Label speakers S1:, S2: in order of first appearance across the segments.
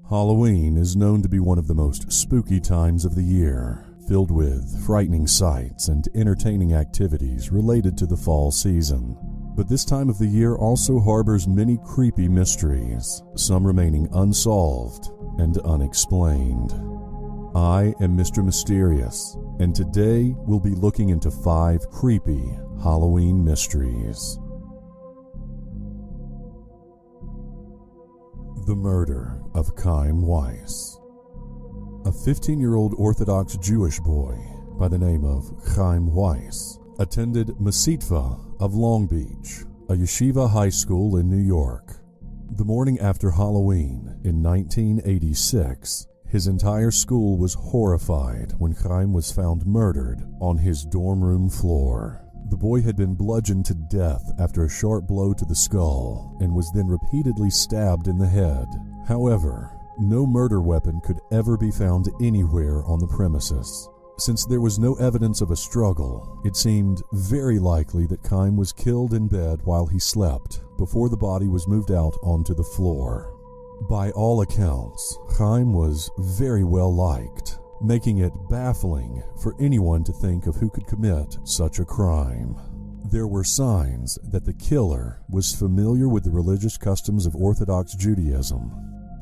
S1: Halloween is known to be one of the most spooky times of the year, filled with frightening sights and entertaining activities related to the fall season. But this time of the year also harbors many creepy mysteries, some remaining unsolved and unexplained. I am Mr. Mysterious, and today we'll be looking into 5 creepy Halloween mysteries. The murder of Chaim Weiss. A 15-year-old Orthodox Jewish boy by the name of Chaim Weiss attended Masitva of Long Beach, a yeshiva high school in New York. The morning after Halloween in 1986, his entire school was horrified when Chaim was found murdered on his dorm room floor. The boy had been bludgeoned to death after a sharp blow to the skull and was then repeatedly stabbed in the head. However, no murder weapon could ever be found anywhere on the premises. Since there was no evidence of a struggle, it seemed very likely that Chaim was killed in bed while he slept before the body was moved out onto the floor. By all accounts, Chaim was very well liked, making it baffling for anyone to think of who could commit such a crime. There were signs that the killer was familiar with the religious customs of Orthodox Judaism.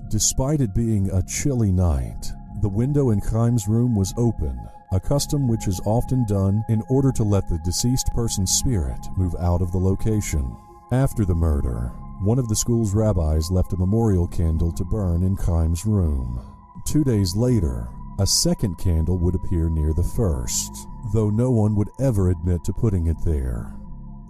S1: Despite it being a chilly night, the window in Chaim's room was open, a custom which is often done in order to let the deceased person's spirit move out of the location. After the murder, one of the school's rabbis left a memorial candle to burn in Chaim's room. 2 days later, a second candle would appear near the first, though no one would ever admit to putting it there.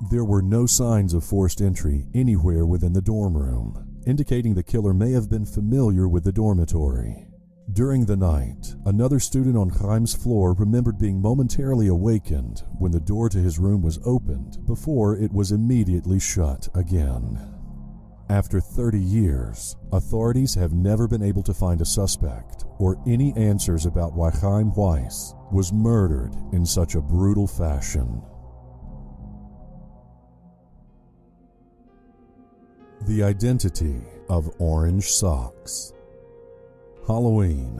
S1: There were no signs of forced entry anywhere within the dorm room, indicating the killer may have been familiar with the dormitory. During the night, another student on Chaim's floor remembered being momentarily awakened when the door to his room was opened before it was immediately shut again. After 30 years, authorities have never been able to find a suspect or any answers about why Chaim Weiss was murdered in such a brutal fashion. The identity of orange socks. Halloween,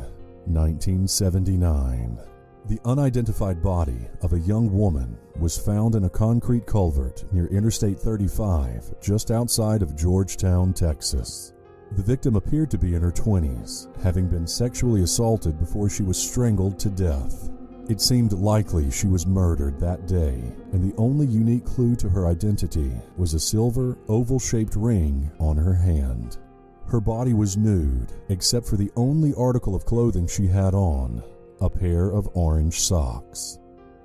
S1: 1979. The unidentified body of a young woman was found in a concrete culvert near Interstate 35, just outside of Georgetown, Texas. The victim appeared to be in her 20s, having been sexually assaulted before she was strangled to death. It seemed likely she was murdered that day, and the only unique clue to her identity was a silver, oval-shaped ring on her hand. Her body was nude, except for the only article of clothing she had on, a pair of orange socks.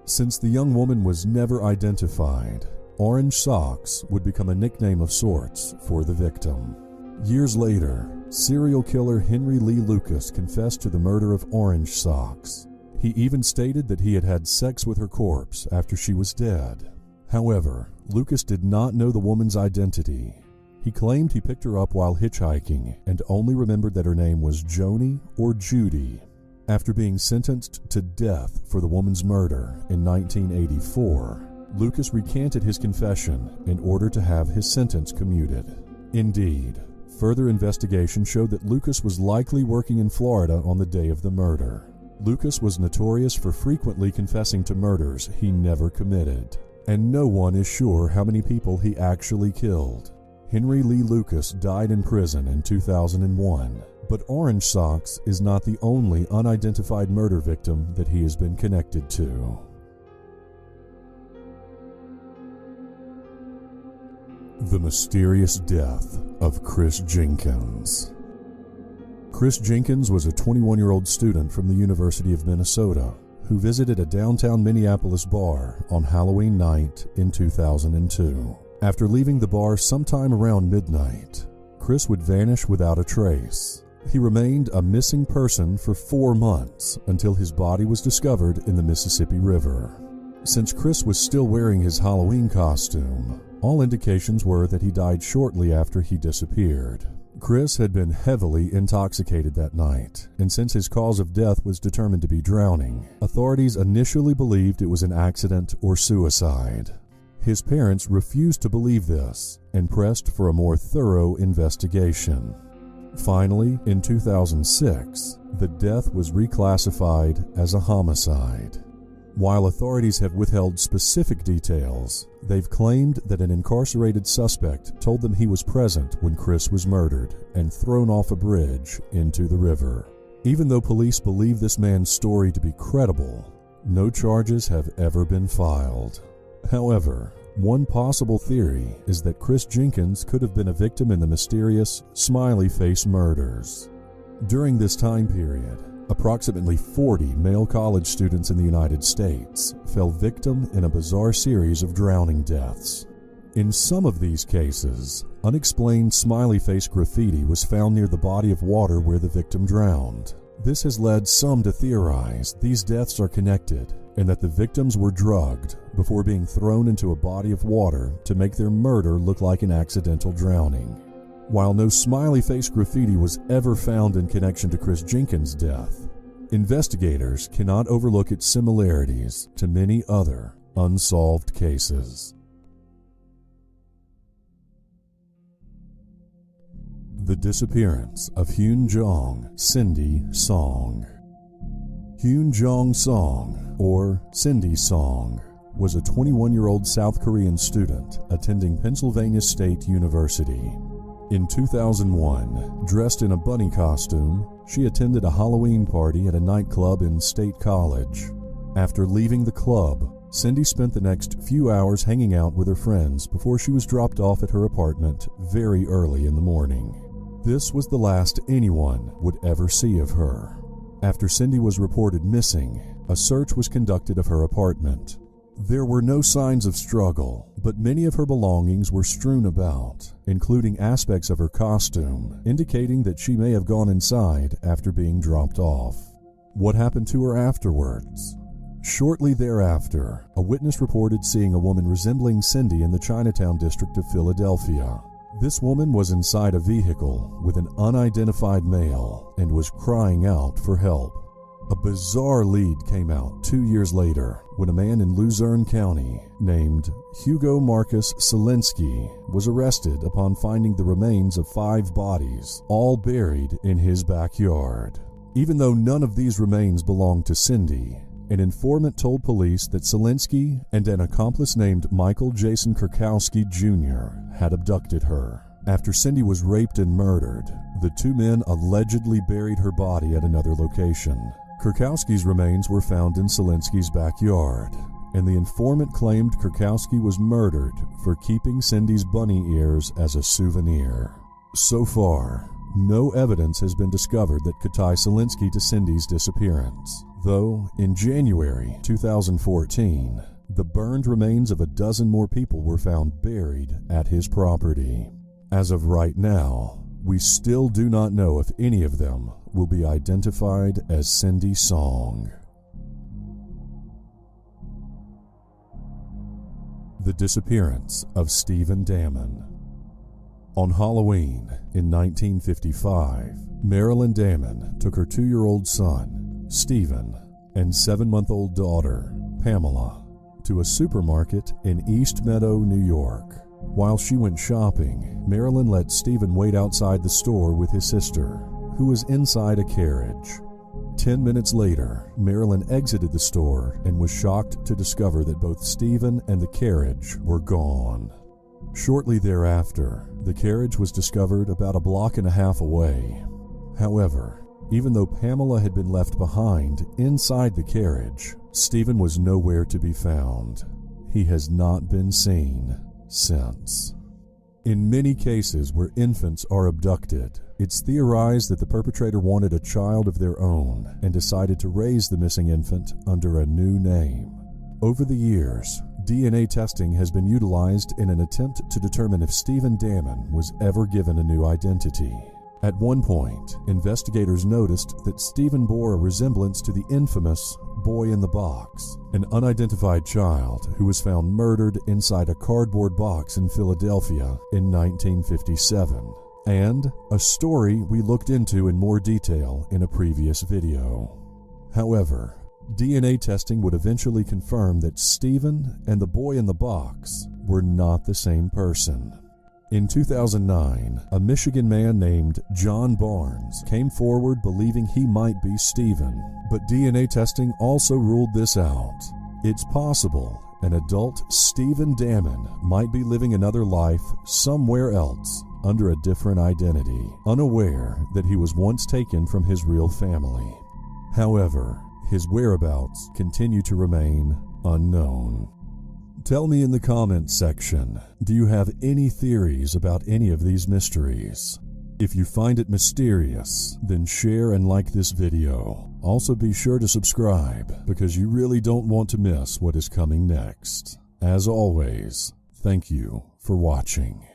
S1: Since the young woman was never identified, orange socks would become a nickname of sorts for the victim. Years later, serial killer Henry Lee Lucas confessed to the murder of orange socks. He even stated that he had had sex with her corpse after she was dead. However, Lucas did not know the woman's identity. He claimed he picked her up while hitchhiking and only remembered that her name was Joni or Judy. After being sentenced to death for the woman's murder in 1984, Lucas recanted his confession in order to have his sentence commuted. Indeed, further investigation showed that Lucas was likely working in Florida on the day of the murder. Lucas was notorious for frequently confessing to murders he never committed, and no one is sure how many people he actually killed. Henry Lee Lucas died in prison in 2001. But orange socks is not the only unidentified murder victim that he has been connected to. The mysterious death of Chris Jenkins. Chris Jenkins was a 21-year-old student from the University of Minnesota who visited a downtown Minneapolis bar on Halloween night in 2002. After leaving the bar sometime around midnight, Chris would vanish without a trace. He remained a missing person for 4 months until his body was discovered in the Mississippi River. Since Chris was still wearing his Halloween costume, all indications were that he died shortly after he disappeared. Chris had been heavily intoxicated that night, and since his cause of death was determined to be drowning, authorities initially believed it was an accident or suicide. His parents refused to believe this and pressed for a more thorough investigation. Finally, in 2006, the death was reclassified as a homicide. While authorities have withheld specific details, they've claimed that an incarcerated suspect told them he was present when Chris was murdered and thrown off a bridge into the river. Even though police believe this man's story to be credible, no charges have ever been filed. However, one possible theory is that Chris Jenkins could have been a victim in the mysterious Smiley Face murders. During this time period, approximately 40 male college students in the United States fell victim in a bizarre series of drowning deaths. In some of these cases, unexplained smiley face graffiti was found near the body of water where the victim drowned. This has led some to theorize these deaths are connected and that the victims were drugged before being thrown into a body of water to make their murder look like an accidental drowning. While no smiley face graffiti was ever found in connection to Chris Jenkins' death, investigators cannot overlook its similarities to many other unsolved cases. The disappearance of Hyun Jong Cindy Song. Hyun Jong Song, or Cindy Song, was a 21-year-old South Korean student attending Pennsylvania State University. In 2001, dressed in a bunny costume, she attended a Halloween party at a nightclub in State College. After leaving the club, Cindy spent the next few hours hanging out with her friends before she was dropped off at her apartment very early in the morning. This was the last anyone would ever see of her. After Cindy was reported missing, a search was conducted of her apartment. There were no signs of struggle, but many of her belongings were strewn about, including aspects of her costume, indicating that she may have gone inside after being dropped off. What happened to her afterwards? Shortly thereafter, a witness reported seeing a woman resembling Cindy in the Chinatown district of Philadelphia. This woman was inside a vehicle with an unidentified male and was crying out for help. A bizarre lead came out 2 years later when a man in Luzerne County named Hugo Marcus Selinski was arrested upon finding the remains of 5 bodies, all buried in his backyard. Even though none of these remains belonged to Cindy, an informant told police that Selinski and an accomplice named Michael Jason Kurkowski Jr. had abducted her. After Cindy was raped and murdered, the 2 men allegedly buried her body at another location. Kurkowski's remains were found in Selinski's backyard, and the informant claimed Kurkowski was murdered for keeping Cindy's bunny ears as a souvenir. So far, no evidence has been discovered that could tie Selinski to Cindy's disappearance, though in January 2014, the burned remains of a dozen more people were found buried at his property. As of right now, we still do not know if any of them will be identified as Cindy Song. The disappearance of Stephen Damon. On Halloween in 1955, Marilyn Damon took her 2-year-old son, Stephen, and 7-month-old daughter, Pamela, to a supermarket in East Meadow, New York. While she went shopping, Marilyn let Stephen wait outside the store with his sister, who was inside a carriage. 10 minutes later, Marilyn exited the store and was shocked to discover that both Stephen and the carriage were gone. Shortly thereafter, the carriage was discovered about 1.5 blocks away. However, even though Pamela had been left behind inside the carriage, Stephen was nowhere to be found. He has not been seen since. In many cases where infants are abducted, it's theorized that the perpetrator wanted a child of their own and decided to raise the missing infant under a new name. Over the years, DNA testing has been utilized in an attempt to determine if Stephen Damon was ever given a new identity. At one point, investigators noticed that Stephen bore a resemblance to the infamous boy in the box, an unidentified child who was found murdered inside a cardboard box in Philadelphia in 1957, and a story we looked into in more detail in a previous video. However, DNA testing would eventually confirm that Stephen and the boy in the box were not the same person. In 2009, a Michigan man named John Barnes came forward believing he might be Stephen, but DNA testing also ruled this out. It's possible an adult Stephen Damon might be living another life somewhere else under a different identity, unaware that he was once taken from his real family. However, his whereabouts continue to remain unknown. Tell me in the comments section, do you have any theories about any of these mysteries? If you find it mysterious, then share and like this video. Also be sure to subscribe, because you really don't want to miss what is coming next. As always, thank you for watching.